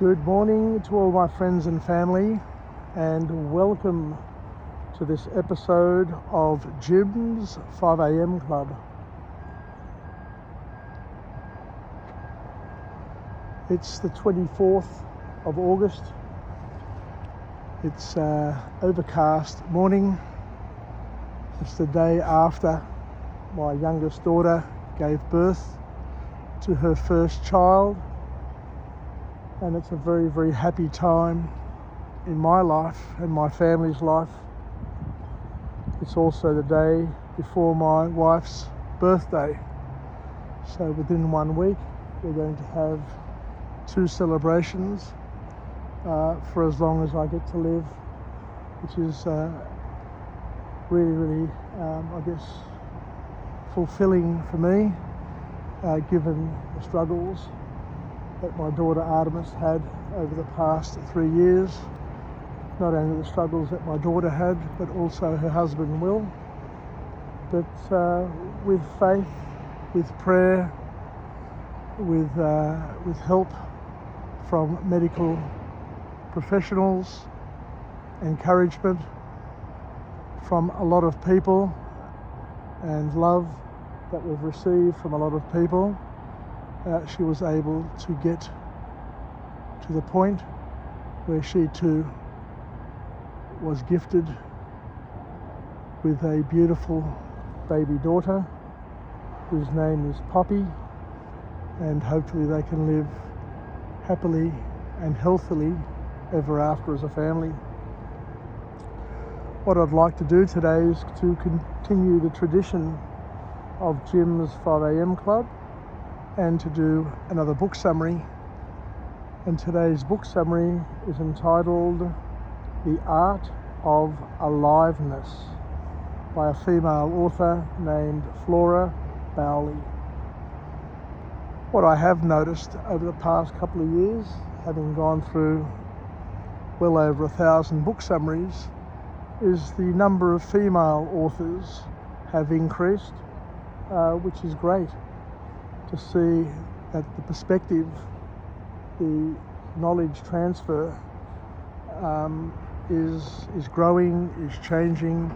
Good morning to all my friends and family, and welcome to this episode of Jim's 5am Club. It's the 24th of August. It's overcast morning. It's the day after my youngest daughter gave birth to her first child. And it's a very, very happy time in my life and my family's life. It's also the day before my wife's birthday. So within 1 week, we're going to have 2 celebrations for as long as I get to live, which is really, I guess, fulfilling for me, given the struggles that my daughter Aliveness had over the past 3 years. Not only the struggles that my daughter had, but also her husband Will. But with faith, with prayer, with help from medical professionals, encouragement from a lot of people, and love that we've received from a lot of people, she was able to get to the point where she too was gifted with a beautiful baby daughter whose name is Poppy, and hopefully they can live happily and healthily ever after as a family. What I'd like to do today is to continue the tradition of Jim's 5am Club and to do another book summary. And today's book summary is entitled The Art of Aliveness by a female author named Flora, Bowley. What I have noticed over the past couple of years, having gone through well over 1,000 book summaries, is the number of female authors have increased, which is great to see that the perspective, the knowledge transfer is growing, is changing,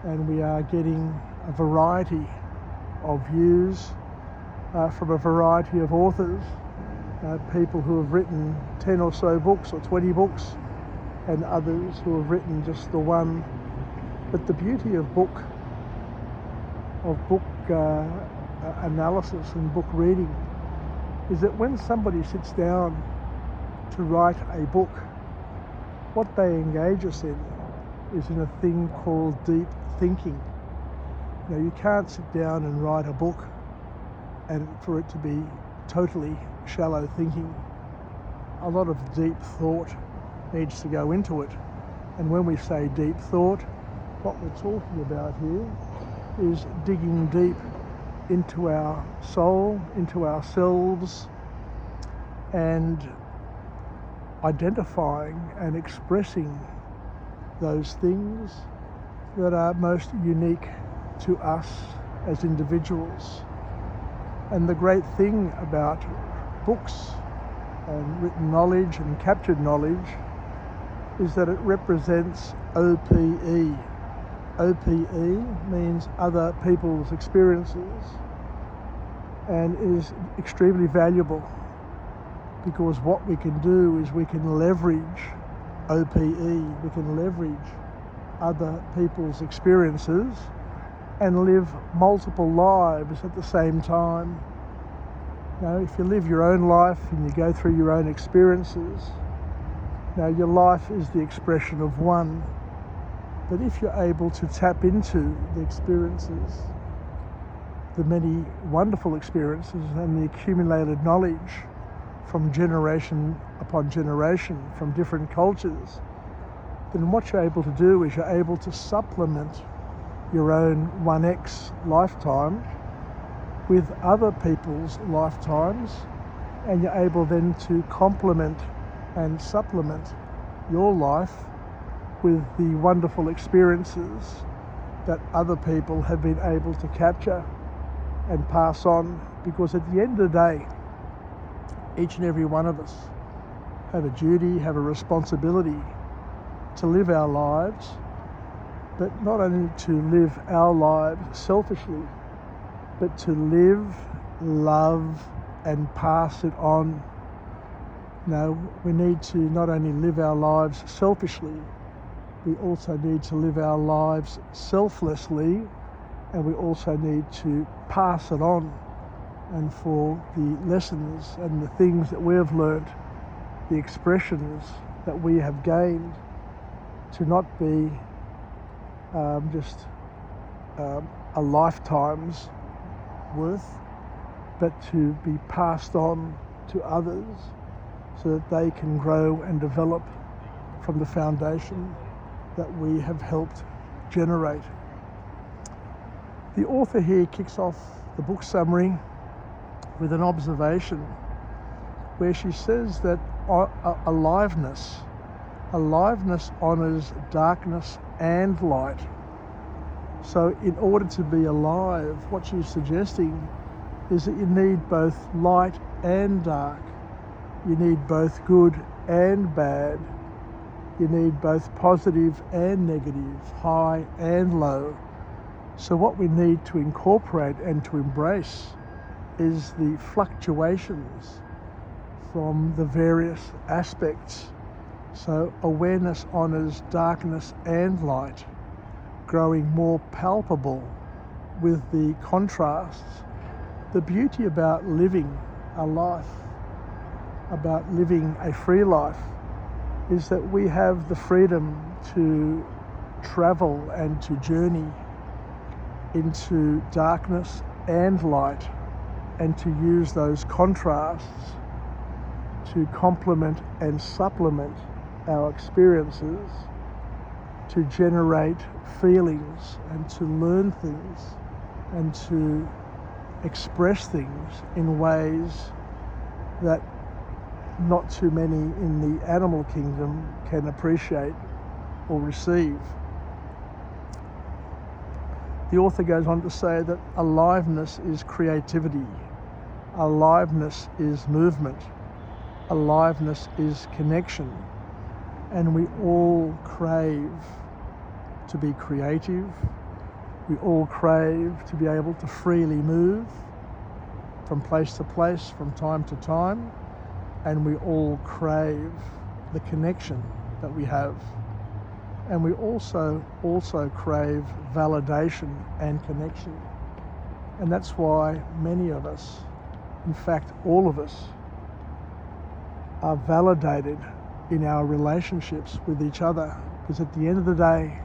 and we are getting a variety of views from a variety of authors, people who have written 10 or so books or 20 books, and others who have written just the one. But the beauty of book analysis and book reading is that when somebody sits down to write a book, what they engage us in is in a thing called deep thinking. You can't sit down and write a book and for it to be totally shallow thinking. A lot of deep thought needs to go into it. And when we say deep thought, what we're talking about here is digging deep into our soul, into ourselves, and identifying and expressing those things that are most unique to us as individuals. And the great thing about books and written knowledge and captured knowledge is that it represents OPE. OPE means other people's experiences, and is extremely valuable, because what we can do is we can leverage OPE, we can leverage other people's experiences and live multiple lives at the same time. If you live your own life and you go through your own experiences, your life is the expression of one. But if you're able to tap into the experiences, the many wonderful experiences and the accumulated knowledge from generation upon generation from different cultures, then what you're able to do is you're able to supplement your own 1x lifetime with other people's lifetimes, and you're able then to complement and supplement your life with the wonderful experiences that other people have been able to capture and pass on. Because at the end of the day, each and every one of us have a duty, have a responsibility to live our lives, but not only to live our lives selfishly, but to live, love, and pass it on. No, we need to not only live our lives selfishly, we also need to live our lives selflessly, and we also need to pass it on. And for the lessons and the things that we have learnt, the expressions that we have gained, to not be just a lifetime's worth, but to be passed on to others so that they can grow and develop from the foundation that we have helped generate. The author here kicks off the book summary with an observation where she says that aliveness honours darkness and light. So in order to be alive, what she's suggesting is that you need both light and dark. You need both good and bad. You need both positive and negative, high and low. So what we need to incorporate and to embrace is the fluctuations from the various aspects. So awareness honours darkness and light, growing more palpable with the contrasts. The beauty about living a life, about living a free life, is that we have the freedom to travel and to journey into darkness and light, and to use those contrasts to complement and supplement our experiences, to generate feelings and to learn things and to express things in ways that not too many in the animal kingdom can appreciate or receive. The author goes on to say that aliveness is creativity, aliveness is movement, aliveness is connection, and we all crave to be creative. We all crave to be able to freely move from place to place, from time to time, and we all crave the connection that we have. And we also crave validation and connection. And that's why many of us, in fact all of us, are validated in our relationships with each other. Because at the end of the day,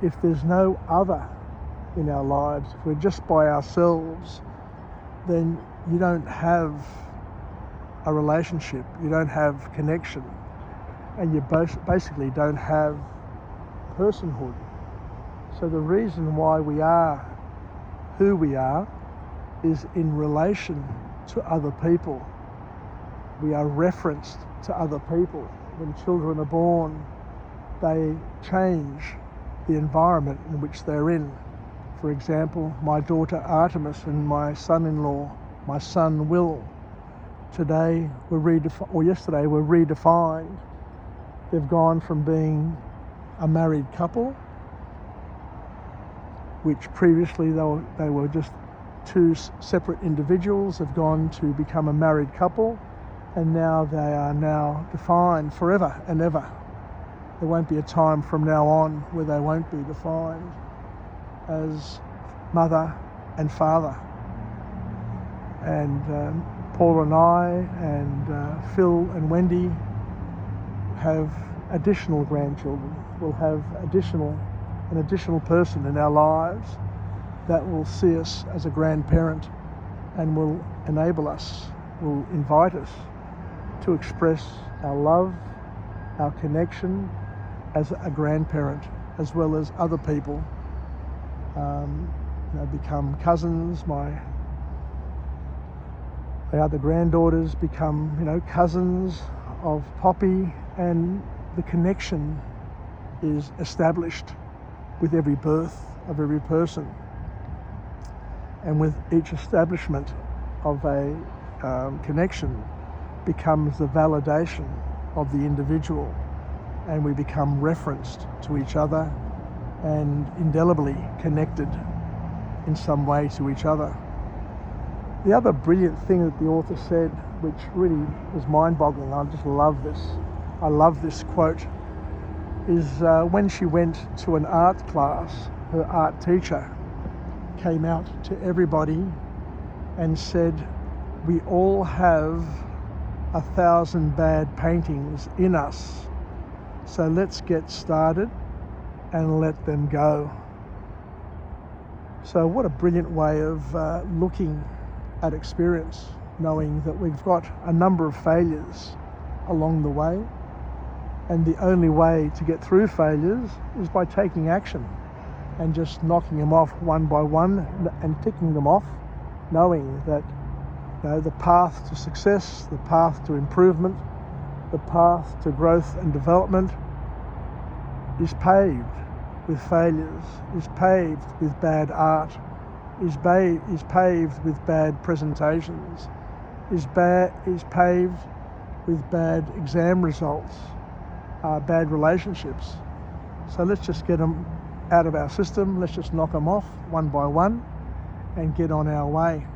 if there's no other in our lives, if we're just by ourselves, then you don't have a relationship, you don't have connection, and you basically don't have personhood. So the reason why we are who we are is in relation to other people. We are referenced to other people. When children are born, they change the environment in which they're in. For example, my daughter Artemis and my son-in-law, my son Will, yesterday were redefined. They've gone from being a married couple, which previously they were just two separate individuals, have gone to become a married couple, and now they are now defined forever and ever. There won't be a time from now on where they won't be defined as mother and father. And Paul and I and Phil and Wendy have additional grandchildren. We'll have an additional person in our lives that will see us as a grandparent and will enable us, will invite us to express our love, our connection as a grandparent, as well as other people. Become cousins. My other granddaughters become, cousins of Poppy, and the connection is established with every birth of every person. And with each establishment of a connection becomes the validation of the individual, and we become referenced to each other and indelibly connected in some way to each other. The other brilliant thing that the author said, which really was mind-boggling, I just love this. I love this quote, is when she went to an art class, her art teacher came out to everybody and said, "We all have 1,000 bad paintings in us, so let's get started and let them go." So what a brilliant way of looking at experience, knowing that we've got a number of failures along the way, and the only way to get through failures is by taking action and just knocking them off one by one and ticking them off, knowing that the path to success, the path to improvement, the path to growth and development is paved with failures, is paved with bad art, is paved with bad presentations, is paved with bad exam results, bad relationships. So let's just get them out of our system, let's just knock them off one by one and get on our way.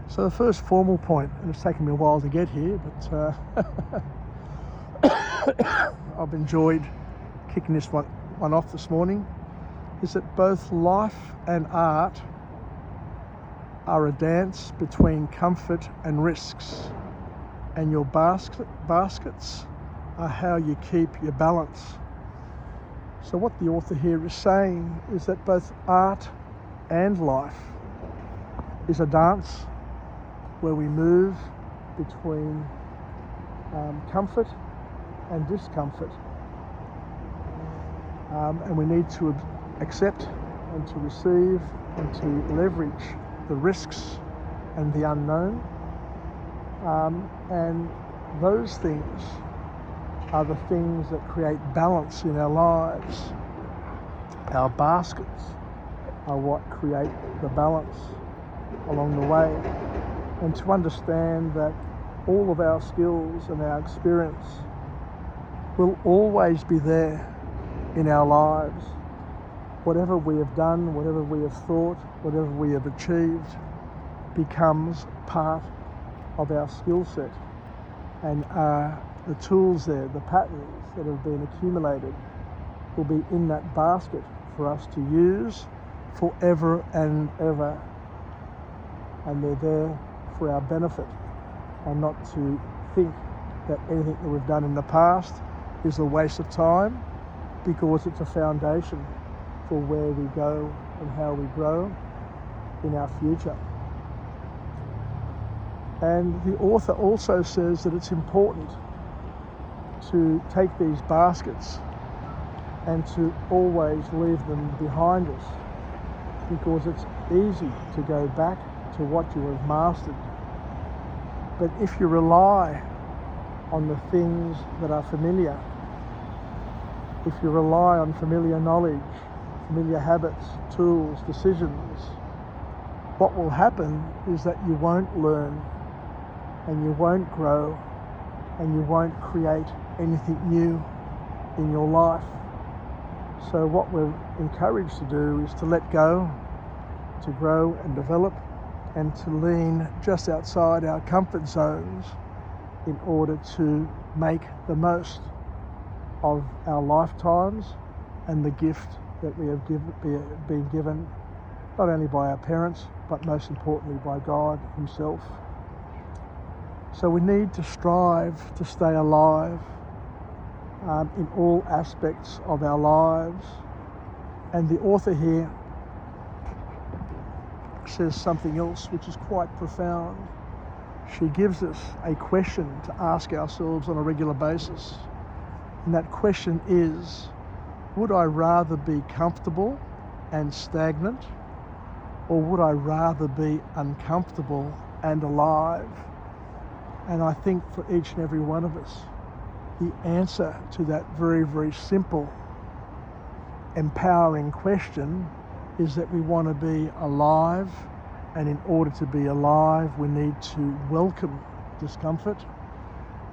So the first formal point, and it's taken me a while to get here, but I've enjoyed kicking this one off this morning, is that both life and art are a dance between comfort and risks, and your baskets are how you keep your balance. So what the author here is saying is that both art and life is a dance where we move between comfort and discomfort. And we need to accept and to receive and to leverage the risks and the unknown. And those things are the things that create balance in our lives. Our baskets are what create the balance along the way. And to understand that all of our skills and our experience will always be there in our lives. Whatever we have done, whatever we have thought, whatever we have achieved becomes part of our skill set, and the tools there, the patterns that have been accumulated will be in that basket for us to use forever and ever, and they're there for our benefit, and not to think that anything that we've done in the past is a waste of time, because it's a foundation for where we go and how we grow in our future. And the author also says that it's important to take these baskets and to always leave them behind us, because it's easy to go back to what you have mastered. But if you rely on the things that are familiar, if you rely on familiar knowledge, familiar habits, tools, decisions, what will happen is that you won't learn, and you won't grow, and you won't create anything new in your life. So what we're encouraged to do is to let go, to grow and develop, and to lean just outside our comfort zones in order to make the most of our lifetimes and the gift that we have been given, not only by our parents, but most importantly by God Himself. So we need to strive to stay alive in all aspects of our lives. And the author here says something else which is quite profound. She gives us a question to ask ourselves on a regular basis. And that question is, would I rather be comfortable and stagnant, or would I rather be uncomfortable and alive? And I think for each and every one of us, the answer to that very, very simple, empowering question is that we want to be alive, and in order to be alive, we need to welcome discomfort.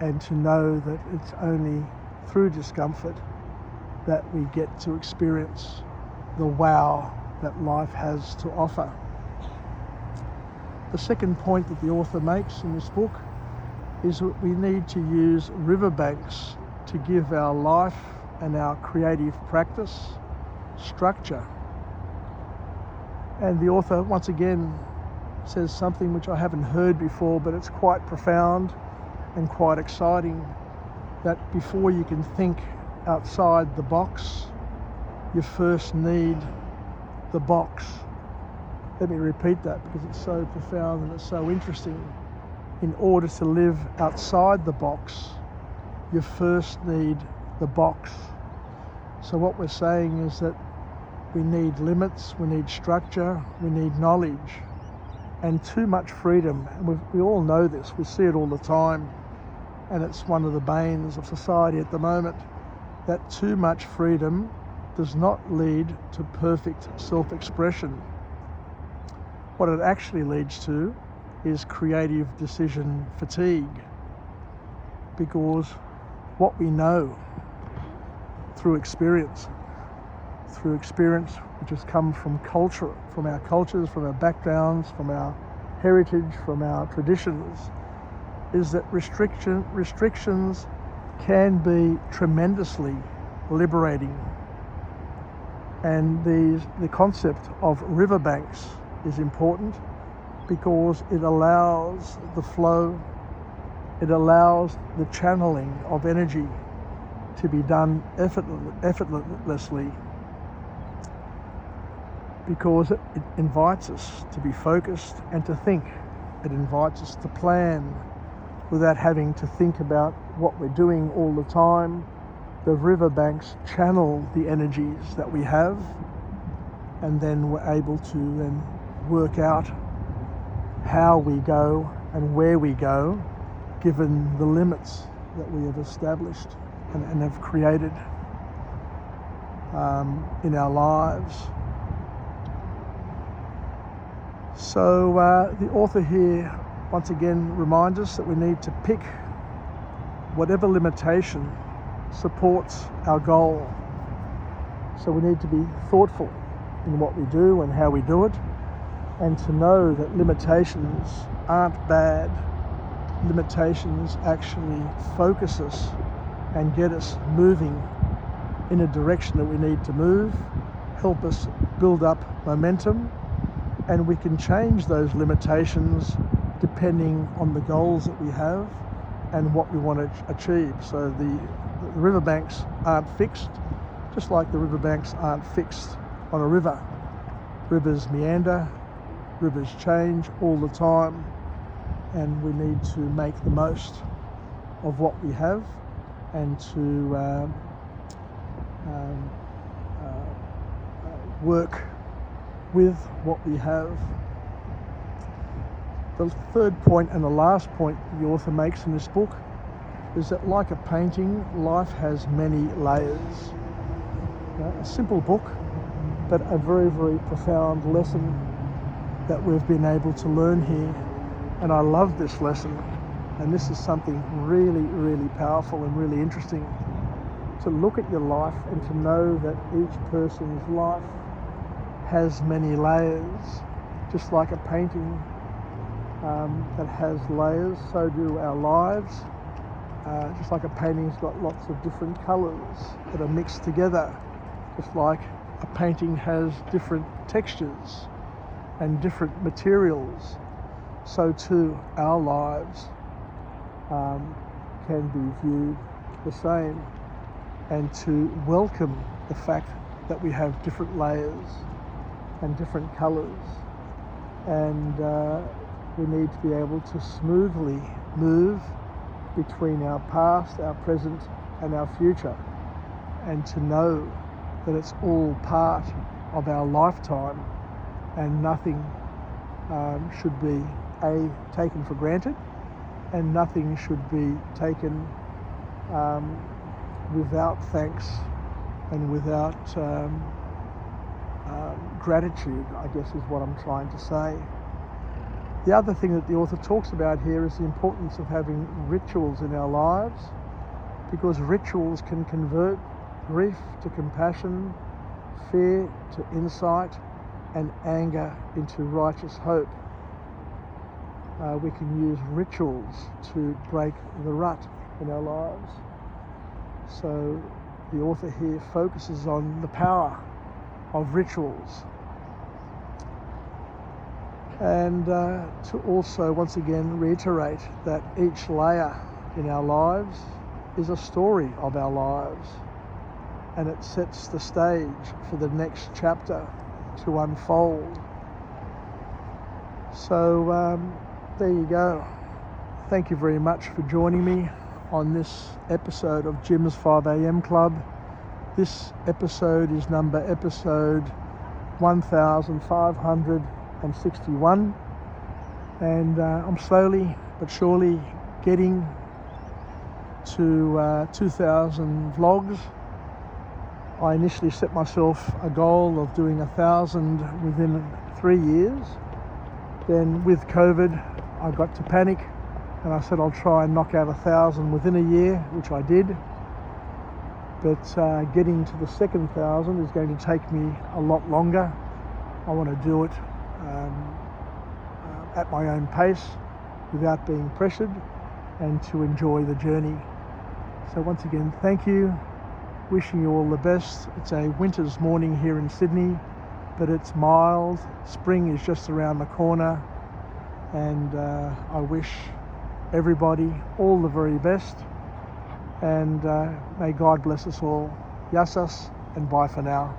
and to know that it's only through discomfort that we get to experience the wow that life has to offer. The second point that the author makes in this book is that we need to use riverbanks to give our life and our creative practice structure. And the author once again says something which I haven't heard before, but it's quite profound and quite exciting, that before you can think outside the box, you first need the box. Let me repeat that because it's so profound and it's so interesting. In order to live outside the box, you first need the box. So what we're saying is that we need limits, we need structure, we need knowledge, and too much freedom. And we all know this, we see it all the time, and it's one of the banes of society at the moment, that too much freedom does not lead to perfect self-expression. What it actually leads to is creative decision fatigue, because what we know through experience which has come from culture, from our cultures, from our backgrounds, from our heritage, from our traditions, is that restrictions can be tremendously liberating. And the concept of riverbanks is important because it allows the flow, it allows the channeling of energy to be done effortlessly, because it invites us to be focused and to think. It invites us to plan without having to think about what we're doing all the time. The riverbanks channel the energies that we have, and then we're able to then work out how we go and where we go, given the limits that we have established and have created in our lives. So the author here once again reminds us that we need to pick whatever limitation supports our goal. So we need to be thoughtful in what we do and how we do it, and to know that limitations aren't bad. Limitations actually focus us and get us moving in a direction that we need to move, help us build up momentum, and we can change those limitations depending on the goals that we have and what we want to achieve. So the riverbanks aren't fixed, just like the riverbanks aren't fixed on a river. Rivers meander, rivers change all the time, and we need to make the most of what we have and to work with what we have. The third point and the last point the author makes in this book is that, like a painting, life has many layers. A simple book, but a very, very profound lesson that we've been able to learn here. And I love this lesson, and this is something really, really powerful and really interesting, to look at your life and to know that each person's life has many layers. Just like a painting that has layers, so do our lives. Just like a painting's got lots of different colours that are mixed together, just like a painting has different textures and different materials, so too our lives can be viewed the same, and to welcome the fact that we have different layers and different colours, and we need to be able to smoothly move between our past, our present and our future, and to know that it's all part of our lifetime, and nothing should be taken for granted, and nothing should be taken without thanks and without gratitude, I guess is what I'm trying to say. The other thing that the author talks about here is the importance of having rituals in our lives, because rituals can convert grief to compassion, fear to insight, and anger into righteous hope. We can use rituals to break the rut in our lives. So the author here focuses on the power of rituals, and to also once again reiterate that each layer in our lives is a story of our lives, and it sets the stage for the next chapter to unfold. So there you go. Thank you very much for joining me on this episode of Jim's 5am Club. This episode is episode 1561, and I'm slowly but surely getting to 2,000 vlogs. I initially set myself a goal of doing 1,000 within 3 years. Then with COVID, I got to panic, and I said I'll try and knock out 1,000 within a year, which I did. But getting to the second 1,000 is going to take me a lot longer. I want to do it at my own pace, without being pressured, and to enjoy the journey. So once again, thank you. Wishing you all the best. It's a winter's morning here in Sydney, but it's mild. Spring is just around the corner, and I wish everybody all the very best, and may God bless us all. Yassas, and bye for now.